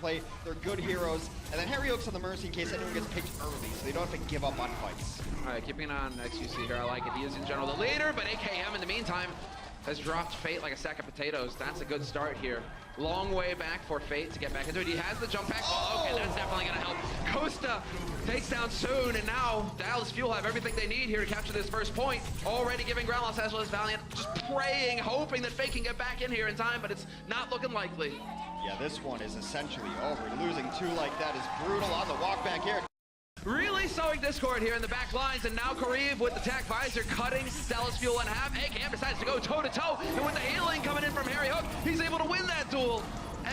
play. They're good heroes. And then Harry Hook's on the Mercy in case anyone gets picked early, so they don't have to give up on fights. All right, keeping an eye on XQC here. I like it. He is in general the leader, but AKM in the meantime has dropped Fate like a sack of potatoes. That's a good start here. Long way back for Fate to get back into it. He has the jump back. Oh, okay, that's definitely going to help. Costa takes down Soon, and now Dallas Fuel have everything they need here to capture this first point. Already giving ground loss as well as Valiant. Just praying, hoping that Fate can get back in here in time, but it's not looking likely. Yeah, this one is essentially over. Losing two like that is brutal on the walk back here. Really sowing discord here in the back lines, and now Kareev with the tack visor cutting Dallas Fuel in half. AKM decides to go toe-to-toe, and with the healing coming in from Harry Hook, he's able to win that duel.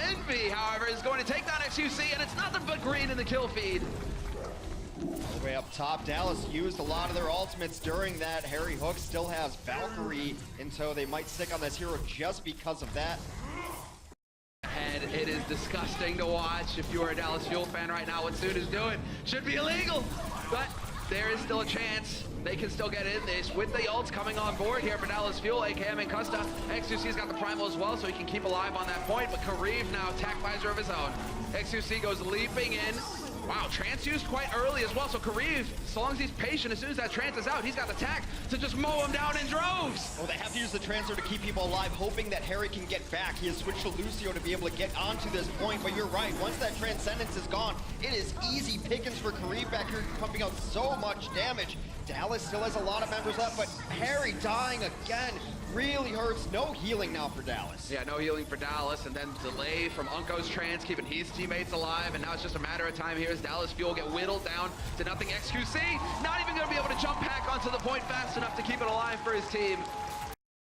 Envy, however, is going to take down XQC, and it's nothing but green in the kill feed. All the way up top, Dallas used a lot of their ultimates during that. Harry Hook still has Valkyrie, and so they might stick on this hero just because of that. And it is disgusting to watch. If you are a Dallas Fuel fan right now, what Soon is doing should be illegal, but there is still a chance they can still get in this with the ults coming on board here for Dallas Fuel. AKM and Custa. XQC's got the primal as well, so he can keep alive on that point, but Kareev now attack visor of his own. XQC goes leaping in. Wow, trance used quite early as well, so Kareev, as long as he's patient, as soon as that trance is out, he's got the tack to just mow him down in droves. Well, they have to use the transfer to keep people alive, hoping that Harry can get back. He has switched to Lucio to be able to get onto this point, but you're right, once that Transcendence is gone, it is easy pickings for Kareev back here, pumping out so much damage. Dallas still has a lot of members left, but Harry dying again really hurts. No healing now for Dallas. Yeah, no healing for Dallas, and then delay from Unko's trance, keeping his teammates alive, and now it's just a matter of time here as Dallas Fuel get whittled down to nothing. XQC not even going to be able to jump back onto the point fast enough to keep it alive for his team.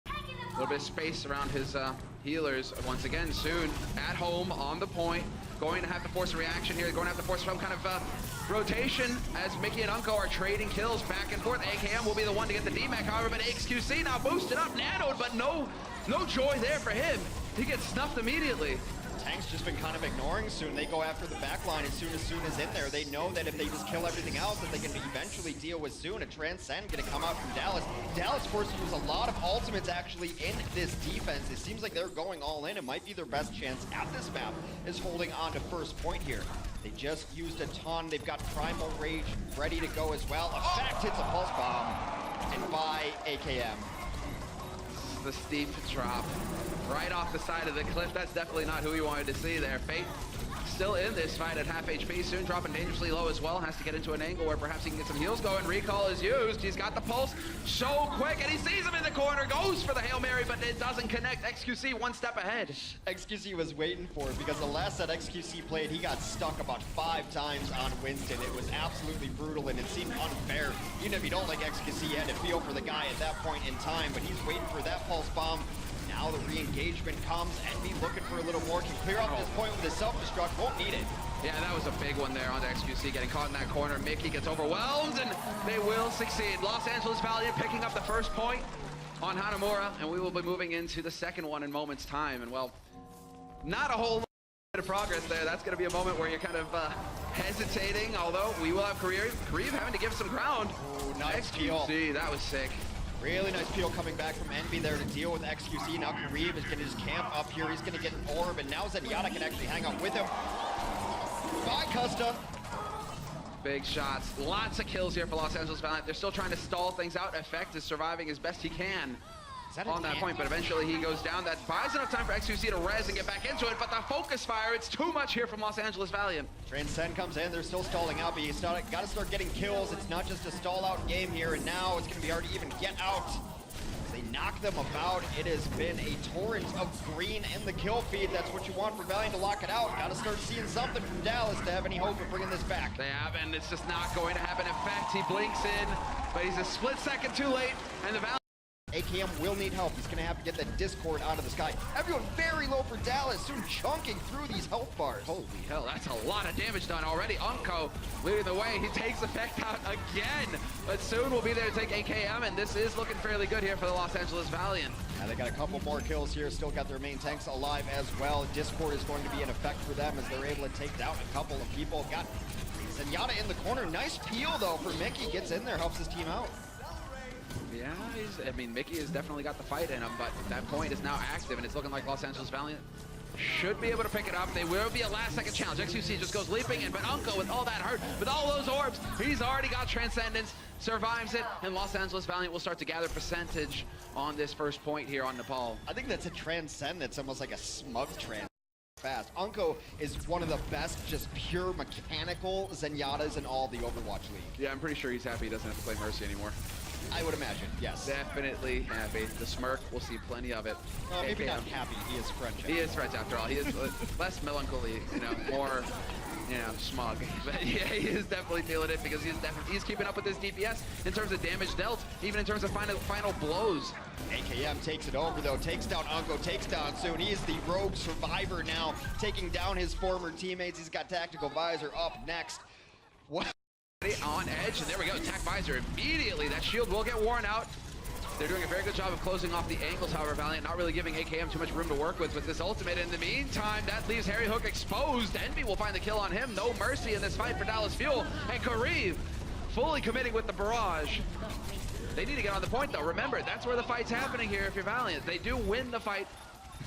A little bit of space around his healers once again. Soon at home on the point, going to have to force a reaction here, going to have to force some kind of rotation as Mickey and Unko are trading kills back and forth. AKM will be the one to get the DMAC, however, but XQC now boosted up, nanoed, but no joy there for him. He gets snuffed immediately. Tank's just been kind of ignoring Soon. They go after the back line as soon as Soon is in there. They know that if they just kill everything else, that they can eventually deal with Soon. A Transcend gonna come out from Dallas. Dallas forced to use a lot of ultimates actually in this defense. It seems like they're going all in. It might be their best chance at this map is holding on to first point here. They just used a ton. They've got Primal Rage ready to go as well. Effect hits a pulse bomb, and by AKM. The steep drop right off the side of the cliff. That's definitely not who we wanted to see there. Fate still in this fight at half HP. Soon dropping dangerously low as well. Has to get into an angle where perhaps he can get some heals going. Recall is used. He's got the pulse so quick, and he sees him in the corner. Goes for the Hail Mary, but it doesn't connect. XQC one step ahead. XQC was waiting for it because the last set XQC played, he got stuck about 5 times on Winston. It was absolutely brutal, and it seemed unfair. Even if you don't like XQC, you had to feel for the guy at that point in time, but he's waiting for that pulse bomb. Now the re-engagement comes, Envy looking for a little more, can clear up this point with his self-destruct, won't need it. Yeah, that was a big one there on the XQC, getting caught in that corner. Mickey gets overwhelmed, and they will succeed. Los Angeles Valiant picking up the first point on Hanamura, and we will be moving into the second one in moments' time. And well, not a whole lot of progress there. That's going to be a moment where you're kind of hesitating, although we will have Kareev having to give some ground. Ooh, nice XQC, peel. That was sick. Really nice peel coming back from Envy there to deal with XQC. Now Kareev is going to just camp up here. He's going to get an orb, and now Zenyatta can actually hang out with him. Bye, Custa. Big shots. Lots of kills here for Los Angeles Valiant. They're still trying to stall things out. Effect is surviving as best he can on that point, but eventually he goes down. That buys enough time for XQC to res and get back into it, but the focus fire, it's too much here from Los Angeles Valiant. Transcend comes in, they're still stalling out, but you got to start getting kills. It's not just a stall out game here, and now it's going to be hard to even get out. They knock them about. It has been a torrent of green in the kill feed. That's what you want for Valiant to lock it out. Got to start seeing something from Dallas to have any hope of bringing this back. They have, and it's just not going to happen. In fact, he blinks in, but he's a split second too late, and the Valiant AKM will need help. He's going to have to get that Discord out of the sky. Everyone very low for Dallas, soon chunking through these health bars. Holy hell, that's a lot of damage done already. Unko leading the way. He takes effect out again, but soon will be there to take AKM, and this is looking fairly good here for the Los Angeles Valiant. Yeah, they got a couple more kills here. Still got their main tanks alive as well. Discord is going to be an effect for them as they're able to take down a couple of people. Got Zenyatta in the corner. Nice peel, though, for Mickey. Gets in there, helps his team out. Yeah, I mean, Mickey has definitely got the fight in him, but that point is now active, and it's looking like Los Angeles Valiant should be able to pick it up. They will be a last-second challenge. XQC just goes leaping in, but Unko with all that hurt, with all those orbs, he's already got Transcendence, survives it, and Los Angeles Valiant will start to gather percentage on this first point here on Nepal. I think that's a Transcend that's almost like a smug trans. Fast. Unko is one of the best, just pure mechanical Zenyatas in all the Overwatch League. Yeah, I'm pretty sure he's happy he doesn't have to play Mercy anymore. I would imagine, yes. Definitely happy. The smirk, we'll see plenty of it. Maybe not happy, he is French. He is French after all. He is less melancholy, you know, more, you know, smug. But yeah, he is definitely feeling it because he's keeping up with his DPS in terms of damage dealt, even in terms of final blows. AKM takes it over though, takes down Unko, takes down Soon. He is the rogue survivor now, taking down his former teammates. He's got Tactical Visor up next. What? On edge, and there we go, attack Visor immediately. That shield will get worn out. They're doing a very good job of closing off the angles, however, Valiant not really giving AKM too much room to work with this ultimate. In the meantime, that leaves Harry Hook exposed. Envy will find the kill on him. No mercy in this fight for Dallas Fuel. And Kareev fully committing with the barrage. They need to get on the point though. Remember, that's where the fight's happening here if you're Valiant. They do win the fight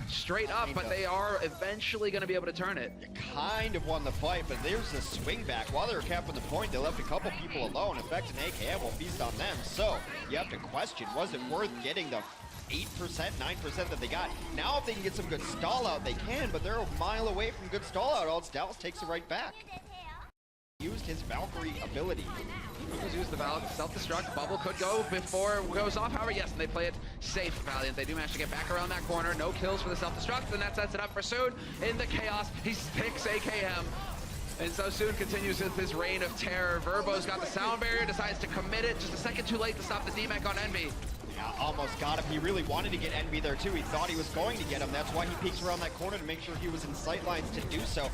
straight up, but they are eventually going to be able to turn it. You kind of won the fight, but there's a swing back. While they were capping the point, they left a couple people alone. In fact, an AKM will feast on them. So you have to question, was it worth getting the 8%, 9% that they got? Now if they can get some good stall out, they can, but they're a mile away from good stall out, else Dallas takes it right back. Used his Valkyrie ability. He's used the self-destruct. Bubble could go before it goes off. However, yes, and they play it safe, Valiant. They do manage to get back around that corner. No kills for the self-destruct, and that sets it up for Soon. In the chaos, he picks AKM. And so Soon continues with his reign of terror. Verbo's got the sound barrier, decides to commit it. Just a second too late to stop the DMAC on Envy. Yeah, almost got him. He really wanted to get Envy there too. He thought he was going to get him. That's why he peeks around that corner to make sure he was in sight lines to do so.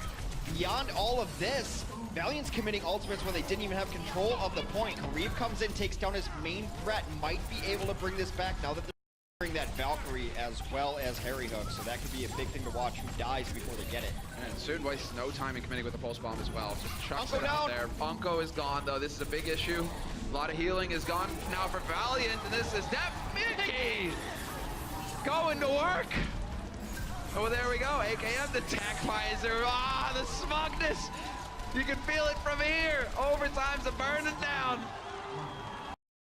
Beyond all of this, Valiant's committing ultimates when they didn't even have control of the point. Kareev comes in, takes down his main threat, might be able to bring this back now that they're bringing that Valkyrie as well as Harry Hook. So that could be a big thing to watch who dies before they get it. And Soon wastes no time in committing with the pulse bomb as well. Just chucks it out there. Unko is gone though. This is a big issue. A lot of healing is gone now for Valiant, and this is Mickey going to work. Oh, there we go. AKM, the attack Visor. Ah, the smugness. You can feel it from here. Overtime's a burning down.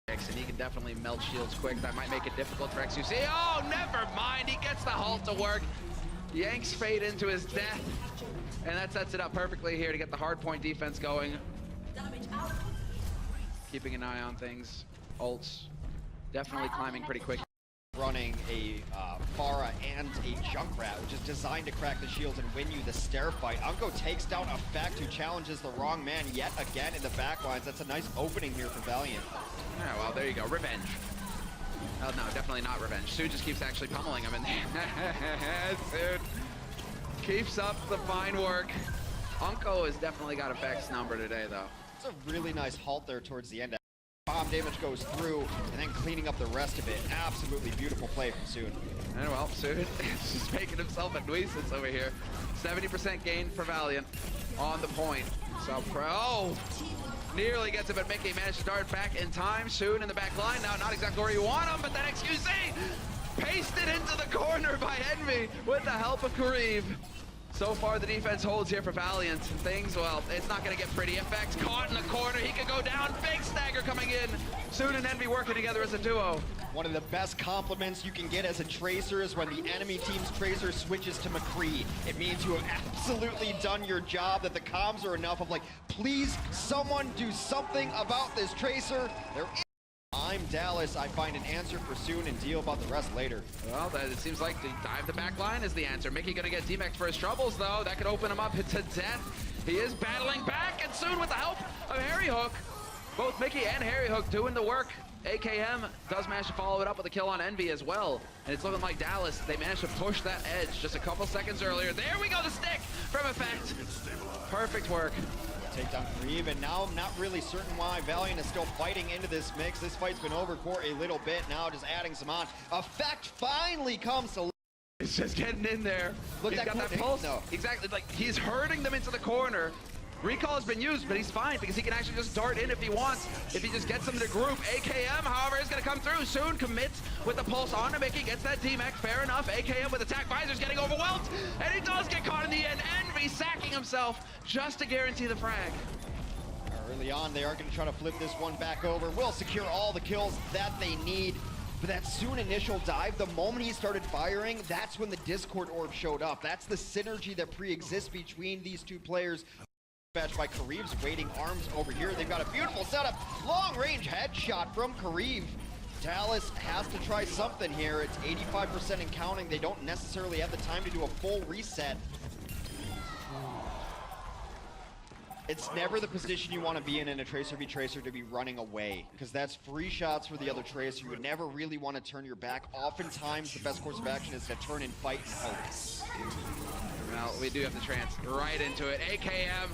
And he can definitely melt shields quick. That might make it difficult for XQC. Oh, never mind. He gets the halt to work. Yanks Fate into his death. And that sets it up perfectly here to get the hard point defense going. Keeping an eye on things. Ults definitely climbing pretty quick. Running a Pharah and a Junkrat, which is designed to crack the shields and win you the stair fight. Unko takes down Effect, who challenges the wrong man yet again in the backlines. That's a nice opening here for Valiant. Yeah, well, there you go. Revenge. Oh, no, definitely not revenge. Sue just keeps actually pummeling him in there. Dude. Keeps up the fine work. Unko has definitely got Effect's number today, though. It's a really nice halt there towards the end. Bomb damage goes through, and then cleaning up the rest of it. Absolutely beautiful play from Soon. And well, Soon is just making himself a nuisance over here. 70% gain for Valiant on the point. So nearly gets it, but Mickey managed to dart back in time. Soon in the back line. Now, not exactly where you want him, but that XQC pasted into the corner by Envy with the help of Kareev. So far, the defense holds here for Valiant. Things, well, it's not going to get pretty. Effects caught in the corner. He could go down. Big stagger coming in. Soon and Envy working together as a duo. One of the best compliments you can get as a Tracer is when the enemy team's Tracer switches to McCree. It means you have absolutely done your job, that the comms are enough of like, please, someone do something about this Tracer. I'm Dallas. I find an answer for Soon and deal about the rest later. Well, it seems like to dive the back line is the answer. Mickey gonna get DMAX for his troubles, though. That could open him up to death. He is battling back, and Soon with the help of Harry Hook. Both Mickey and Harry Hook doing the work. AKM does manage to follow it up with a kill on Envy as well. And it's looking like Dallas, they managed to push that edge just a couple seconds earlier. There we go, the stick from Effect. Perfect work. Take down Kareev, and now I'm not really certain why Valiant is still fighting into this mix. This fight's been over for a little bit now, just adding some on. Effect finally comes to... It's just getting in there. Look, he's got that pulse. No. Exactly, like he's herding them into the corner. Recall has been used, but he's fine because he can actually just dart in if he wants. If he just gets them in a group. AKM, however, is going to come through soon. Commits with the pulse on to Mickey. Gets that D-Mech. Fair enough. AKM with attack visors getting overwhelmed. And he does get caught in the end. Envy sacking himself just to guarantee the frag. Early on, they are going to try to flip this one back over. Will secure all the kills that they need. But that soon initial dive, the moment he started firing, that's when the Discord orb showed up. That's the synergy that pre-exists between these two players. Dispatched by Kareev's waiting arms over here. They've got a beautiful setup. Long-range headshot from Kareev. Dallas has to try something here. It's 85% and counting. They don't necessarily have the time to do a full reset. It's never the position you want to be in a Tracer v Tracer to be running away, because that's free shots for the other Tracer. You would never really want to turn your back. Oftentimes, the best course of action is to turn and fight and hope. Well, we do have the trance right into it. AKM,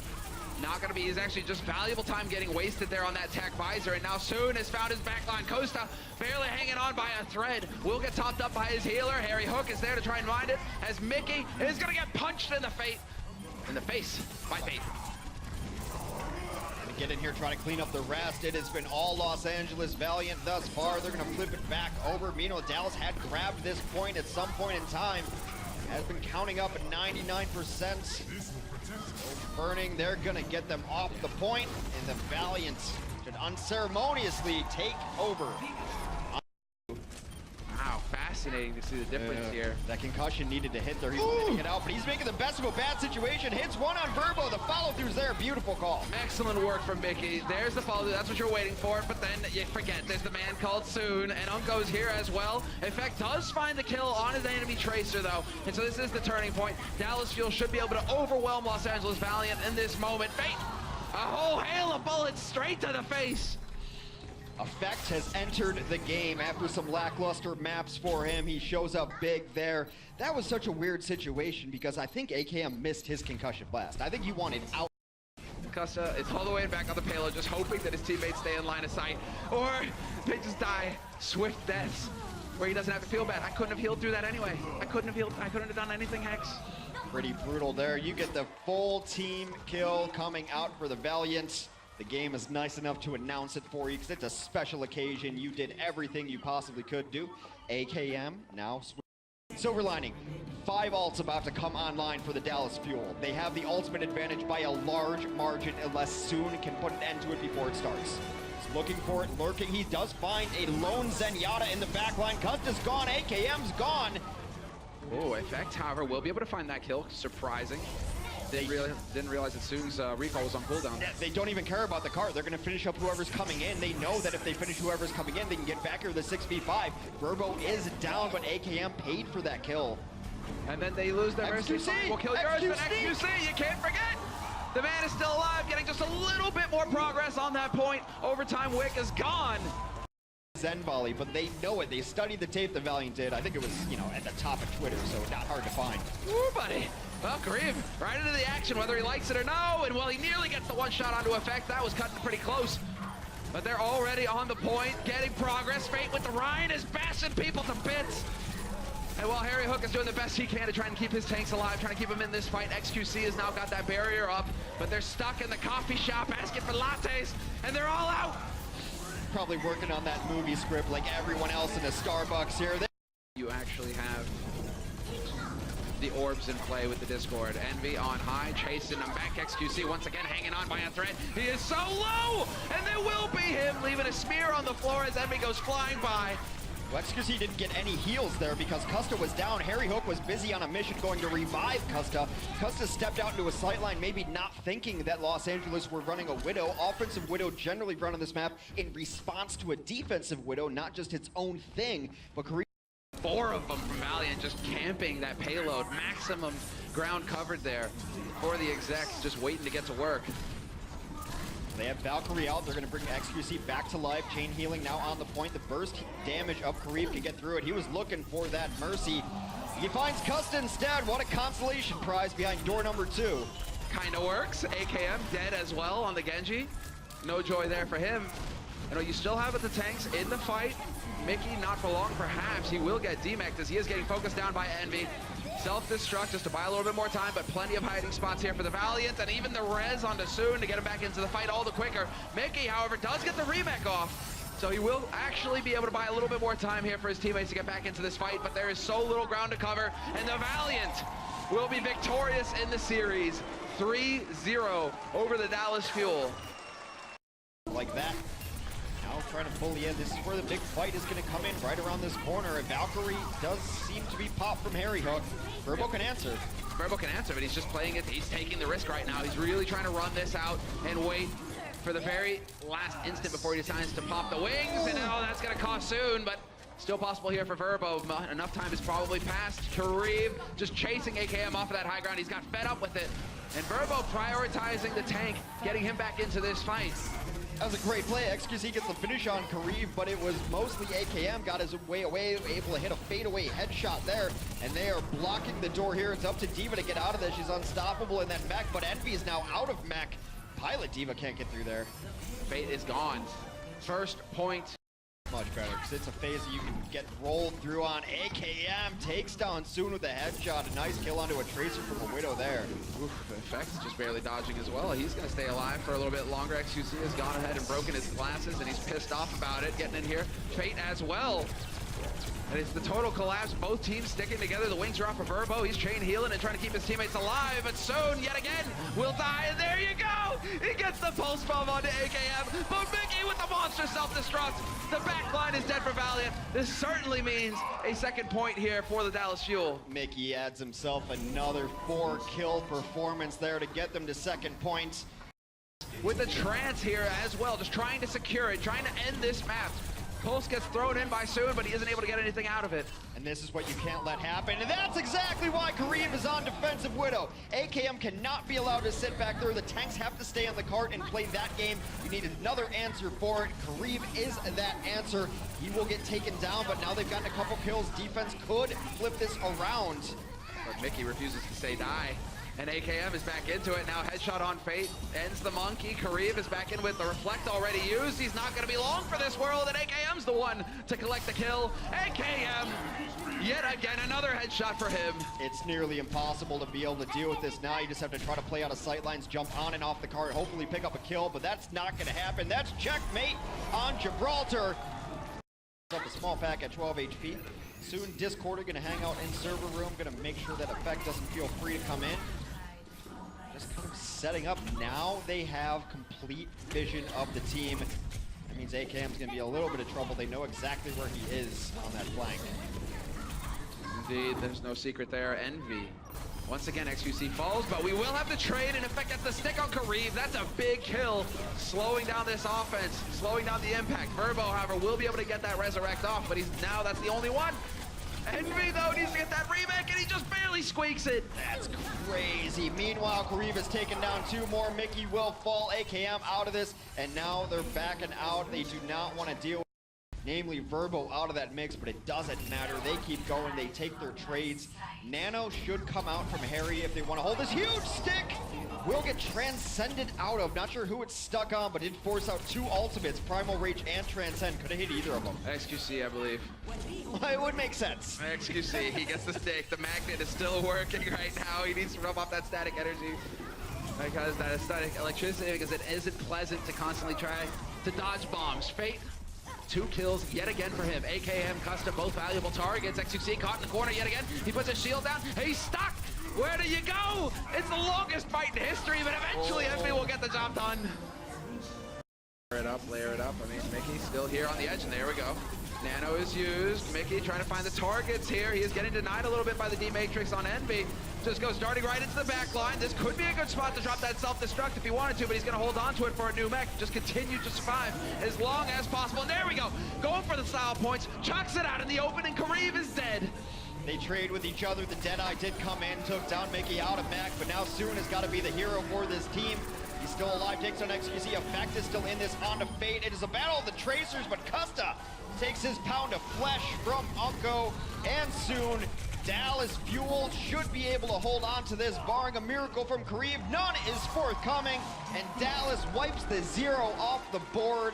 not going to be, he's actually just valuable time getting wasted there on that tech visor, and now Soon has found his backline. Costa barely hanging on by a thread. Will get topped up by his healer. Harry Hook is there to try and find it, as Mickey is going to get punched in the face by Fate. Get in here, try to clean up the rest. It has been all Los Angeles Valiant thus far. They're going to flip it back over. Meanwhile, Dallas had grabbed this point at some point in time. Has been counting up at 99%. Burning, they're going to get them off the point, and the Valiant should unceremoniously take over. Wow, fascinating to see the difference here. That concussion needed to hit there. He's getting it out, but he's making the best of a bad situation. Hits one on Verbo. The follow-through's there. Beautiful call. Excellent work from Mickey. There's the follow-through. That's what you're waiting for. But then you forget there's the man called Soon, and Unko's here as well. Effect does find the kill on his enemy Tracer, though. And so this is the turning point. Dallas Fuel should be able to overwhelm Los Angeles Valiant in this moment. Fate, a whole hail of bullets straight to the face. Effect has entered the game after some lackluster maps for him. He shows up big there. That was such a weird situation because I think AKM missed his concussion blast. I think he wanted out. Costa is all the way back on the payload, just hoping that his teammates stay in line of sight, or they just die swift deaths where he doesn't have to feel bad. I couldn't have healed through that anyway. I couldn't have done anything, Hex. Pretty brutal there. You get the full team kill coming out for the Valiant. The game is nice enough to announce it for you because it's a special occasion. You did everything you possibly could do. AKM now Silver Lining. 5 ults about to come online for the Dallas Fuel. They have the ultimate advantage by a large margin unless Soon can put an end to it before it starts. He's looking for it, lurking. He does find a lone Zenyatta in the backline. Custa's gone, AKM's gone. Oh, Effect, however, will be able to find that kill. Surprising. Didn't realize that Soon's recall was on cooldown. Yeah, they don't even care about the card. They're going to finish up whoever's coming in. They know that if they finish whoever's coming in, they can get back here to the 6v5. Verbo is down, but AKM paid for that kill. And then they lose their mercy. Will kill yours, but XQC, you can't forget. The man is still alive, getting just a little bit more progress on that point. Overtime Wick is gone. Zen volley, but they know it. They studied the tape the Valiant did. I think it was, at the top of Twitter, so not hard to find. Ooh, buddy. Well, Kareev right into the action, whether he likes it or no, and while he nearly gets the one shot onto Effect, that was cutting pretty close. But they're already on the point, getting progress. Fate with the Rhine is bashing people to bits. And while Harry Hook is doing the best he can to try and keep his tanks alive, trying to keep him in this fight, XQC has now got that barrier up, but they're stuck in the coffee shop asking for lattes, and they're all out. Probably working on that movie script like everyone else in a Starbucks here. You actually have the orbs in play with the Discord. Envy on high, chasing him back. XQC once again hanging on by a thread. He is so low, and there will be him leaving a smear on the floor as Envy goes flying by. Well, XQC didn't get any heals there because Custa was down. Harry Hook was busy on a mission going to revive Custa. Custa stepped out into a sightline, maybe not thinking that Los Angeles were running a Widow. Offensive Widow generally run on this map in response to a defensive Widow, not just its own thing, but 4 of them from Valiant just camping that payload. Maximum ground covered there for the execs, just waiting to get to work. They have Valkyrie out. They're going to bring XQC back to life. Chain healing now on the point. The burst damage of Kareev can get through it. He was looking for that mercy. He finds Custa instead. What a consolation prize behind door number 2. Kind of works. AKM dead as well on the Genji. No joy there for him. You still have the tanks in the fight. Mickey, not for long, perhaps. He will get demected as he is getting focused down by Envy. Self-destruct just to buy a little bit more time, but plenty of hiding spots here for the Valiant, and even the res onto Soon to get him back into the fight all the quicker. Mickey, however, does get the remake off, so he will actually be able to buy a little bit more time here for his teammates to get back into this fight, but there is so little ground to cover, and the Valiant will be victorious in the series. 3-0 over the Dallas Fuel. Like that. Now trying to bully in. This is where the big fight is going to come in, right around this corner. And Valkyrie does seem to be popped from Harry Hook. Verbo can answer. Verbo can answer, but he's just playing it. He's taking the risk right now. He's really trying to run this out and wait for the very last instant before he decides to pop the wings. And now that's going to cost Soon, but still possible here for Verbo. Enough time is probably passed. Kareev just chasing AKM off of that high ground. He's got fed up with it. And Verbo prioritizing the tank, getting him back into this fight. That was a great play. XQC gets the finish on Kareev, but it was mostly AKM got his way away, able to hit a fadeaway headshot there, and they are blocking the door here. It's up to D.Va to get out of this. She's unstoppable in that mech, but Envy is now out of mech. Pilot D.Va can't get through there. Fate is gone. First point. Much better, because it's a phase that you can get rolled through on. AKM takes down Soon with a headshot. A nice kill onto a Tracer from a Widow there. Oof, Effects just barely dodging as well. He's going to stay alive for a little bit longer. XQC has gone ahead and broken his glasses, and he's pissed off about it. Getting in here. Fate as well. And it's the total collapse. Both teams sticking together. The wings are off of Verbo. He's chain healing and trying to keep his teammates alive. But Soon, yet again, will die. And there you go. He gets the pulse bomb onto AKM. But Mickey with the monster self-destruct. The back line is dead for Valiant. This certainly means a second point here for the Dallas Fuel. Mickey adds himself another 4-kill performance there to get them to second point. With the trance here as well, just trying to secure it, trying to end this map. Pulse gets thrown in by Soon, but he isn't able to get anything out of it. And this is what you can't let happen. And that's exactly why Kareev is on defensive Widow. AKM cannot be allowed to sit back there. The tanks have to stay on the cart and play that game. You need another answer for it. Kareev is that answer. He will get taken down, but now they've gotten a couple kills. Defense could flip this around. But Mickey refuses to say die. And AKM is back into it now. Headshot on Fate. Ends the monkey. Kareev is back in with the reflect already used. He's not going to be long for this world. And AKM's the one to collect the kill. AKM, yet again, another headshot for him. It's nearly impossible to be able to deal with this now. You just have to try to play out of sightlines, jump on and off the cart, hopefully pick up a kill. But that's not going to happen. That's checkmate on Gibraltar. Up a small pack at 12 HP. Soon Discorder going to hang out in server room. Going to make sure that Effect doesn't feel free to come in. Just kind of setting up. Now they have complete vision of the team. That means AKM's going to be a little bit of trouble. They know exactly where he is on that flank. Indeed, there's no secret there. Envy. Once again, XQC falls, but we will have to trade, and Effect gets the stick on Kareev. That's a big kill, slowing down this offense, slowing down the impact. Verbo, however, will be able to get that resurrect off, but that's the only one. Envy, though, needs to get that remake, and he just barely squeaks it. That's crazy. Meanwhile, Kareev has taken down 2 more. Mickey will fall. AKM out of this, and now they're backing out. They do not want to deal with, namely Verbo, out of that mix, but it doesn't matter. They keep going. They take their trades. Nano should come out from Harry if they want to hold this huge stick. Will get transcended out of. Not sure who it's stuck on, but did force out 2 ultimates. Primal Rage and Transcend. Could have hit either of them. XQC, I believe. It would make sense. XQC, he gets the stick. The magnet is still working right now. He needs to rub off that static energy. Because that static electricity, because it isn't pleasant to constantly try to dodge bombs. Fate, 2 kills yet again for him. AKM, Custom, both valuable targets. XQC caught in the corner yet again. He puts his shield down. He's stuck. Where do you go? It's the longest fight in history, but eventually Envy will get the job done. Layer it up. I mean, Mickey still here on the edge, and there we go. Nano is used. Mickey trying to find the targets here. He is getting denied a little bit by the D-Matrix on Envy. Just goes darting right into the back line. This could be a good spot to drop that self-destruct if he wanted to, but he's going to hold on to it for a new mech. Just continue to survive as long as possible. And there we go. Going for the style points. Chucks it out in the open, and Kareev is dead. They trade with each other. The Deadeye did come in, took down Mickey out of mech, but now Soon has got to be the hero for this team. He's still alive, takes on XQC. Effect is still in this onto Fate. It is a battle of the Tracers, but Custa takes his pound of flesh from Unco, and soon Dallas Fuel should be able to hold on to this, barring a miracle from Kareev. None is forthcoming, and Dallas wipes the 0 off the board.